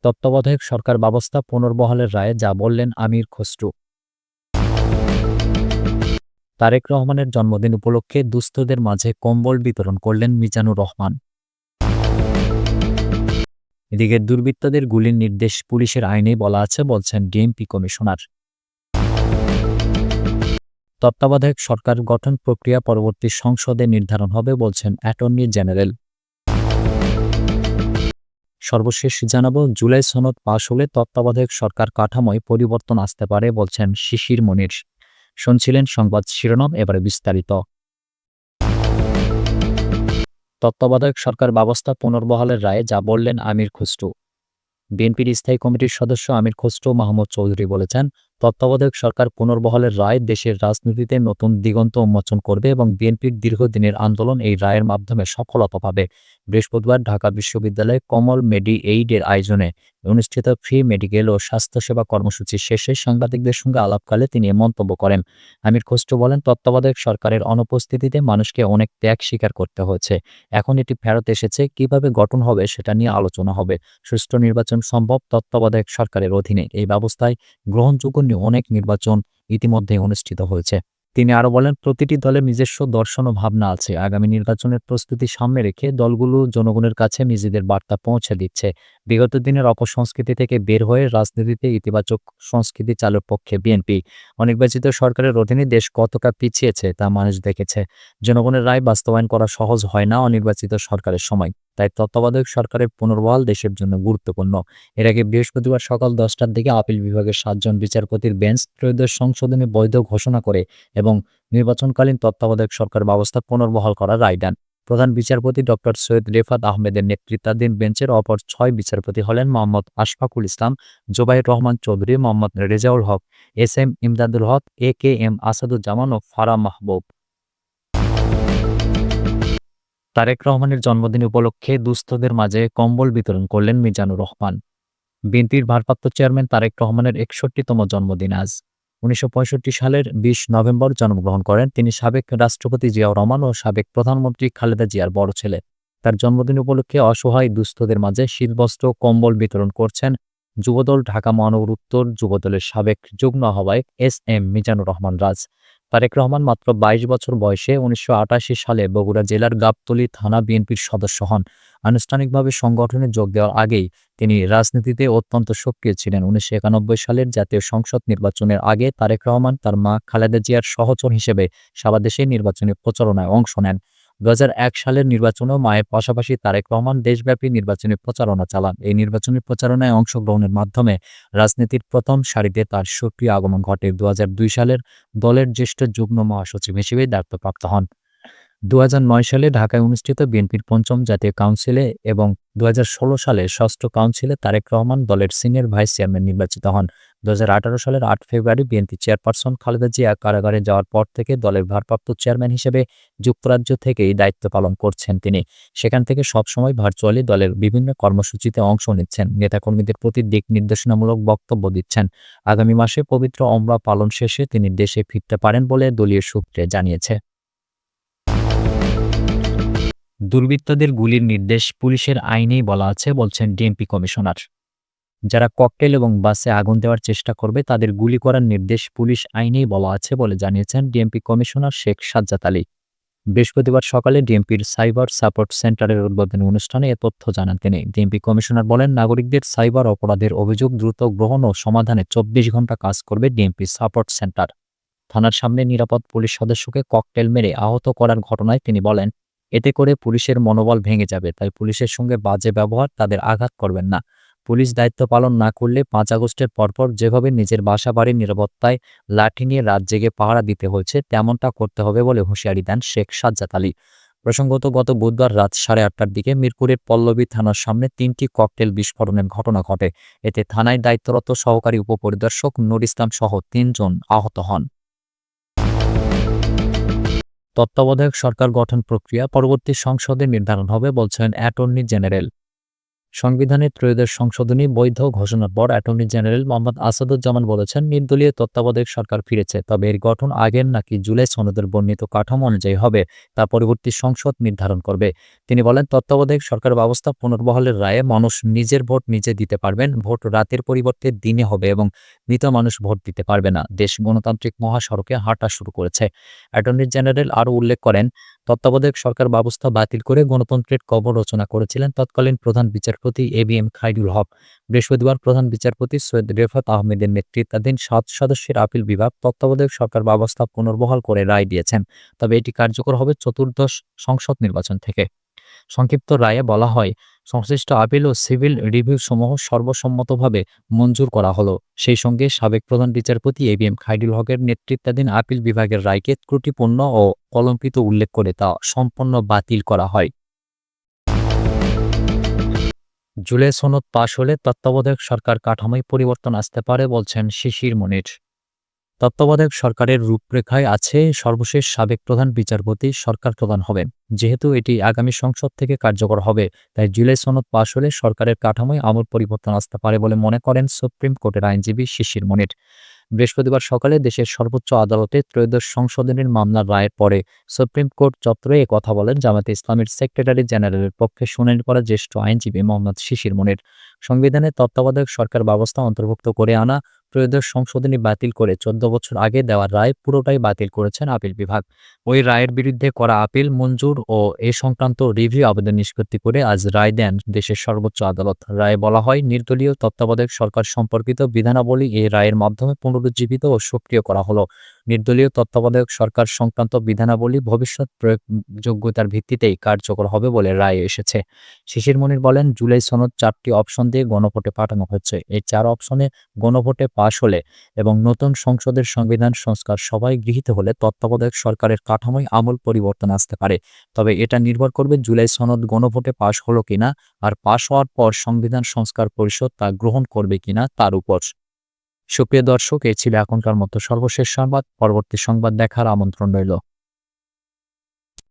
তত্ত্বাবধায়ক সরকার ব্যবস্থা পুনর্বহালের রায়ে যা বললেন আমির খসরু। তারেক রহমানের জন্মদিন উপলক্ষে দুস্থদের মাঝে কম্বল বিতরণ করলেন মিজানুর রহমান। এদিকে দুর্বৃত্তদের গুলির নির্দেশ পুলিশের আইনেই বলা আছে বলছেন ডিএমপি কমিশনার। তত্ত্বাবধায়ক সরকার গঠন প্রক্রিয়া পরবর্তী সংসদে নির্ধারণ হবে বলছেন অ্যাটর্নি জেনারেল। সর্বশেষ জানাবো, জুলাই সনদ পাশ হলে তত্ত্বাবধায়ক সরকার কাঠামোয় পরিবর্তন আসতে পারে বলছেন শিশির মনির। শুনছিলেন সংবাদ শিরোনাম, এবারে বিস্তারিত। তত্ত্বাবধায়ক সরকার ব্যবস্থা পুনর্বহালের রায়ে যা বললেন আমির খসরু। বিএনপির স্থায়ী কমিটির সদস্য আমির খসরু মাহমুদ চৌধুরী বলেছেন, তত্ত্বাবধায়ক সরকার পুনর্বহালের রায় দেশের রাজনীতিতে নতুন দিগন্ত উন্মোচন করবে এবং বিএনপির দীর্ঘদিনের আন্দোলন এই রায়ের মাধ্যমে সফলতা পাবে। বৃহস্পতিবার ঢাকা বিশ্ববিদ্যালয়ে কমল মেডি এইডের আয়োজনে অনুষ্ঠিত ফ্রি মেডিকেল ও স্বাস্থ্যসেবা কর্মসূচি শেষে সাংবাদিকদের সঙ্গে আলাপকালে তিনি এ মন্তব্য করেন। আমির খসরু বলেন, তত্ত্বাবধায়ক সরকারের অনুপস্থিতিতে মানুষকে অনেক ত্যাগ স্বীকার করতে হয়েছে। এখন এটি ফেরত এসেছে, কিভাবে গঠন হবে সেটা নিয়ে আলোচনা হবে। সুষ্ঠু নির্বাচন সম্ভব তত্ত্বাবধায়ক সরকারের অধীনে। এই ব্যবস্থায় গ্রহণযোগ্য অনেক নির্বাচন ইতিমধ্যে অনুষ্ঠিত হয়েছে। তিনি আরও বলেন, প্রতিটি দলের নিজস্ব দর্শন ও ভাবনা আছে। আগামী নির্বাচনের প্রস্তুতি সামনে রেখে দলগুলো জনগণের কাছে নিজেদের বার্তা পৌঁছে দিচ্ছে। বিগত দিনের অপসংস্কৃতি থেকে বের হয়ে রাজনীতিতে ইতিবাচক সংস্কৃতি চালুর পক্ষে বিএনপি। অনির্বাচিত সরকারের অধীনে দেশ কতটা পিছিয়েছে তা মানুষ দেখেছে। জনগণের রায় বাস্তবায়ন করা সহজ হয় না অনির্বাচিত সরকারের সময়। তাই তত্ত্বাবধায়ক সরকারের পুনর্বহাল দেশের জন্য গুরুত্বপূর্ণ। এর আগে বৃহস্পতিবার সকাল 10টার দিকে আপিল বিভাগের 7 জন বিচারপতির বেঞ্চ ত্রয়োদশ সংশোধনী বৈধ ঘোষণা করে এবং নির্বাচনকালীন তত্ত্বাবধায়ক সরকার ব্যবস্থা পুনর্বহাল করার রায় দেন। প্রধান বিচারপতি ডক্টর সৈয়দ রেফাত আহমেদের নেতৃত্বাধীন বেঞ্চের অপর 6 বিচারপতি হলেন মোহাম্মদ আশফাকুল ইসলাম, জোবাইর রহমান চৌধুরী, মোহাম্মদ রেজাউল হক, এস.এম. ইমদাদুল হক, এ.কে.এম. আসাদুজ্জামান ও ফারা মাহবুব। তারেক রহমানের জন্মদিন উপলক্ষে দুস্থদের মাঝে কম্বল বিতরণ করলেন মিজানুর রহমান। বিএনপির ভারপ্রাপ্ত চেয়ারম্যান তারেক রহমানের 61তম জন্মদিন আজ। 1965 সালের 20 নভেম্বর জন্মগ্রহণ করেন তিনি। সাবেক রাষ্ট্রপতি জিয়াউর রহমান ও সাবেক প্রধানমন্ত্রী খালেদা জিয়ার বড় ছেলে। তার জন্মদিন উপলক্ষে অসহায় দুস্থদের মাঝে শীতবস্ত্র কম্বল বিতরণ করছেন যুবদল ঢাকা মহানগর উত্তর যুবদলের সাবেক যুগ্ম আহ্বায়ক এস.এম. মিজানুর রহমান রাজ। তারেক রহমান মাত্র 22 বছর বয়সে 1988 সালে বগুড়া জেলার গাবতলী থানা বিএনপির সদস্য হন। আনুষ্ঠানিকভাবে সংগঠনে যোগ দেওয়ার আগেই তিনি রাজনীতিতে অত্যন্ত সক্রিয় ছিলেন। 1991 সালের জাতীয় সংসদ নির্বাচনের আগে তারেক রহমান তার মা খালেদা জিয়ার সহচর হিসেবে সারা দেশে নির্বাচনী প্রচারণায় অংশ নেন। 2001 সালের নির্বাচনেও মায়ের পাশাপাশি তারেক রহমান দেশব্যাপী নির্বাচনী প্রচারণা চালান। এই নির্বাচনী প্রচারণায় অংশগ্রহণের মাধ্যমে রাজনীতির প্রথম সারিতে তার সক্রিয় আগমন ঘটে। 2002 সালের দলের জ্যেষ্ঠ যুগ্ম মহাসচিব হিসেবে দায়িত্বপ্রাপ্ত হন। 2009 সালে ঢাকায় অনুষ্ঠিত বিএনপির 5ম জাতীয় কাউন্সিলে এবং 2016 সালে 6ষ্ঠ কাউন্সিলে তারেক রহমান দলের সিনিয়র ভাইস চেয়ারম্যান নির্বাচিত হন। 2018 সালের 8 ফেব্রুয়ারি বিএনপি চেয়ারপারসন খালেদা জিয়া কারাগারে যাওয়ার পর থেকে দলের ভারপ্রাপ্ত চেয়ারম্যান হিসেবে যুক্তরাজ্য থেকেই দায়িত্ব পালন করছেন তিনি। সেখান থেকে সবসময় ভার্চুয়ালি দলের বিভিন্ন কর্মসূচিতে অংশ নিচ্ছেন, নেতাকর্মীদের প্রতি দিক নির্দেশনামূলক বক্তব্য দিচ্ছেন। আগামী মাসে পবিত্র ওমরা পালন শেষে তিনি দেশে ফিরতে পারেন বলে দলীয় সূত্রে জানিয়েছে। দুর্বৃত্তদের গুলির নির্দেশ পুলিশের আইনেই বলা আছে বলছেন ডিএমপি কমিশনার। যারা ককটেল এবং বাসে আগুন দেওয়ার চেষ্টা করবে তাদের গুলি করার নির্দেশ পুলিশ আইনেই বলা আছে বলে জানিয়েছেন ডিএমপি কমিশনার শেখ সাজ্জাদ আলী। বৃহস্পতিবার সকালে ডিএমপির সাইবার সাপোর্ট সেন্টারের উদ্বোধনী অনুষ্ঠানে এ তথ্য জানান তিনি। ডিএমপি কমিশনার বলেন, নাগরিকদের সাইবার অপরাধের অভিযোগ দ্রুত গ্রহণ ও সমাধানে 24 ঘণ্টা কাজ করবে ডিএমপি সাপোর্ট সেন্টার। থানার সামনে নিরাপদ পুলিশ সদস্যকে ককটেল মেরে আহত করার ঘটনায় তিনি বলেন, এতে করে পুলিশের মনোবল ভেঙে যাবে। তাই পুলিশের সঙ্গে বাজে ব্যবহার, তাদের আঘাত করবেন না। পুলিশ দায়িত্ব পালন না করলে 5 আগস্টের পরপর যেভাবে নিজের বাসা বাড়ির নিরাপত্তায় লাঠি নিয়ে রাত জেগে পাহারা দিতে হয়েছে তেমনটা করতে হবে বলে হুঁশিয়ারি দেন শেখ সাজ্জাদ আলী। প্রসঙ্গত, গত বুধবার রাত 8:30টার দিকে মিরপুরের পল্লবী থানার সামনে 3টি ককটেল বিস্ফোরণের ঘটনা ঘটে। এতে থানায় দায়িত্বরত সহকারী উপপরিদর্শক নুর ইসলাম সহ 3 জন আহত হন। তত্ত্বাবধায়ক সরকার গঠন প্রক্রিয়া পরবর্তী সংসদে নির্ধারণ হবে বলছেন অ্যাটর্নি জেনারেল। সংবিধানের ত্রয়োদশ সংশোধনী বৈধ ঘোষণার পর অ্যাটর্নি জেনারেল মোহাম্মদ আসাদুজ্জামান বলেছেন, নির্দলীয় তত্ত্বাবধায়ক সরকার ফিরেছে, তবে এর গঠন আগের নাকি জুলাই সনদের বর্ণিত কাঠামো অনুযায়ী হবে তা পরবর্তী সংসদ নির্ধারণ করবে। তিনি বলেন, তত্ত্বাবধায়ক সরকার ব্যবস্থা পুনর্বহালের রায়ে মানুষ নিজের ভোট নিজে দিতে পারবেন, ভোট রাতের পরিবর্তে দিনে হবে এবং মৃত মানুষ ভোট দিতে পারবে না। দেশ গণতান্ত্রিক মহাসড়কে হাঁটা শুরু করেছে। অ্যাটর্নি জেনারেল আরও উল্লেখ করেন, তত্ত্বাবধায়ক সরকার ব্যবস্থা বাতিল করে গণতন্ত্রের কবর রচনা করেছিলেন তৎকালীন প্রধান বিচারপতি এবিএম খায়রুল হক। বৃহস্পতিবার প্রধান বিচারপতি সৈয়দ রেফাত আহমেদের নেতৃত্বাধীন 7 সদস্যের আপিল বিভাগ তত্ত্বাবধায়ক সরকার ব্যবস্থা পুনর্বহাল করে রায় দিয়েছেন, তবে এটি কার্যকর হবে চতুর্দশ সংসদ নির্বাচন থেকে। সংক্ষিপ্ত রায়ে বলা হয়, সংশ্লিষ্ট আপিল ও সিভিল রিভিউ সমূহ সর্বসম্মতভাবে মঞ্জুর করা হলো। সেই সঙ্গে সাবেক প্রধান বিচারপতি এবিএম খায়রুল হকের নেতৃত্বাধীন আপিল বিভাগের রায়কে ত্রুটিপূর্ণ ও কলঙ্কিত উল্লেখ করে তা সম্পূর্ণ বাতিল করা হয়। জুলাই সনদ পাশ হলে তত্ত্বাবধায়ক সরকার কাঠামোয় পরিবর্তন আসতে পারে বলছেন শিশির মনির। তত্ত্বাবধায়ক সরকারের রূপরেখায় আছে সর্বশেষ সাবেক প্রধান বিচারপতি সরকার প্রধান হবেন। যেহেতু এটি আগামী সংসদ থেকে কার্যকর হবে, তাই জুলাই সনদ পাশ হলে সরকারের কাঠামোয় আমূল পরিবর্তন আসতে পারে বলে মনে করেন সুপ্রিম কোর্টের আইনজীবী শিশির মনির। বৃহস্পতিবার সকালে দেশের সর্বোচ্চ আদালতে ত্রয়োদশ সংশোধনীর মামলার রায়ের পরে সুপ্রিম কোর্ট চত্বরে কথা বলেন জামায়াতে ইসলামীর সেক্রেটারি জেনারেলের পক্ষে শুনানি করা জ্যেষ্ঠ আইনজীবী মোহাম্মদ শিশির মনির। সংবিধানে তত্ত্বাবধায়ক সরকার ব্যবস্থা অন্তর্ভুক্ত করে আনা ত্রয়োদশ সংশোধনী বাতিল করে 14 বছর আগে দেওয়া রায় পুরোটাই বাতিল করেছেন আপিল বিভাগ। ওই রায়ের বিরুদ্ধে করা আপিল মঞ্জুর ও এ সংক্রান্ত রিভিউ আবেদন নিষ্পত্তি করে আজ রায় দেন দেশের সর্বোচ্চ আদালত। রায়ে বলা হয়, নির্দলীয় তত্ত্বাবধায়ক সরকার সম্পর্কিত বিধানাবলী এই রায়ের মাধ্যমে পুনরুজ্জীবিত ও সক্রিয় করা হলো। নির্দলীয় তত্ত্বাবধায়ক সরকার সংক্রান্ত বিধানাবলী ভবিষ্যৎ প্রয়োগযোগ্যতার ভিত্তিতেই কার্যকর হবে বলে রায় এসেছে। শিশির মনির বলেন, জুলাই সনদ 4টি অপশন দিয়ে গণভোটে পাঠানো হচ্ছে। এই 4 অপশনে গণভোটে পাশ হলে এবং নতুন সংসদের সংবিধান সংস্কার সভায় গৃহীত হলে তত্ত্বাবধায়ক সরকারের কাঠামোয় আমূল পরিবর্তন আসতে পারে। তবে এটা নির্ভর করবে জুলাই সনদ গণভোটে পাশ হলো কিনা আর পাশ হওয়ার পর সংবিধান সংস্কার পরিষদ তা গ্রহণ করবে কিনা তার উপর। সুপ্রিয় দর্শক, এই ছিল এখনকার মতো সর্বশেষ সংবাদ। পরবর্তী সংবাদ দেখার আমন্ত্রণ রইল।